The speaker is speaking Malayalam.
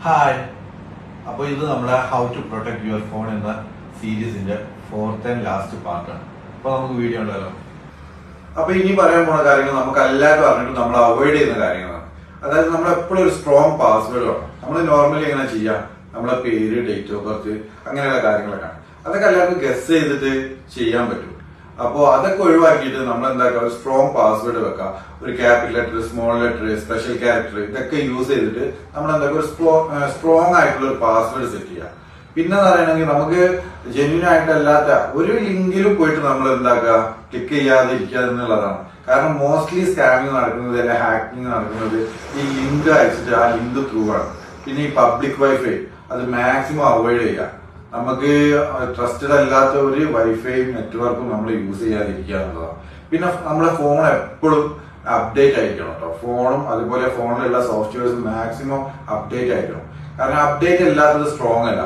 ഹായ്. അപ്പോൾ ഇത് നമ്മുടെ how to protect your phone എന്ന സീരീസിന്റെ 4th ആൻഡ് ലാസ്റ്റ് പാർട്ടാണ്. അപ്പോൾ നമുക്ക് വീഡിയോ ഉണ്ടല്ലോ. അപ്പൊ ഇനി പറയാൻ പോണ കാര്യങ്ങൾ നമുക്ക് എല്ലാവരും അറിഞ്ഞിട്ട് നമ്മൾ അവോയ്ഡ് ചെയ്യുന്ന കാര്യങ്ങളാണ്. അതായത് നമ്മൾ എപ്പോഴും ഒരു സ്ട്രോങ് പാസ്വേഡ് വേണം. നമ്മൾ നോർമലി എങ്ങനെ ചെയ്യാം, നമ്മളെ പേര്, ഡേറ്റ് ഓഫ് ബർത്ത്, അങ്ങനെയുള്ള കാര്യങ്ങളൊക്കെയാണ്. അതൊക്കെ എല്ലാവർക്കും ഗസ് ചെയ്തിട്ട് ചെയ്യാൻ പറ്റും. അപ്പോ അതൊക്കെ ഒഴിവാക്കിയിട്ട് നമ്മൾ എന്താക്കുക, ഒരു സ്ട്രോങ് പാസ്വേഡ് വെക്കുക. ഒരു capital letter, small letter, special character, ഇതൊക്കെ യൂസ് ചെയ്തിട്ട് നമ്മൾ എന്താക്കുക, ഒരു സ്ട്രോങ് ആയിട്ടുള്ള ഒരു പാസ്വേഡ് സെറ്റ് ചെയ്യുക. പിന്നെ പറയണമെങ്കിൽ നമുക്ക് ജെന്യൂൻ ആയിട്ടല്ലാത്ത ഒരു ലിങ്കിലും പോയിട്ട് നമ്മൾ എന്താക്കുക, ക്ലിക്ക് ചെയ്യാതെ ഇരിക്കുക എന്നുള്ളതാണ്. കാരണം മോസ്റ്റ്ലി സ്കാമിങ് നടക്കുന്നത് അല്ലെങ്കിൽ ഹാക്കിങ് നടക്കുന്നത് ഈ ലിങ്ക് അയച്ചിട്ട് ആ ലിങ്ക് ത്രൂ ആണ്. പിന്നെ ഈ പബ്ലിക് വൈഫൈ അത് മാക്സിമം അവോയ്ഡ് ചെയ്യുക. നമുക്ക് ട്രസ്റ്റഡ് അല്ലാത്ത ഒരു വൈഫൈയും നെറ്റ്വർക്കും നമ്മൾ യൂസ് ചെയ്യാതിരിക്കുക എന്നുള്ളതാണ്. പിന്നെ നമ്മുടെ ഫോൺ എപ്പോഴും അപ്ഡേറ്റ് ആയിരിക്കണം കേട്ടോ. ഫോണും അതുപോലെ ഫോണിലുള്ള സോഫ്റ്റ്വെയർസും മാക്സിമം അപ്ഡേറ്റ് ആയിരിക്കണം. കാരണം അപ്ഡേറ്റ് അല്ലാത്തത് സ്ട്രോങ് അല്ല.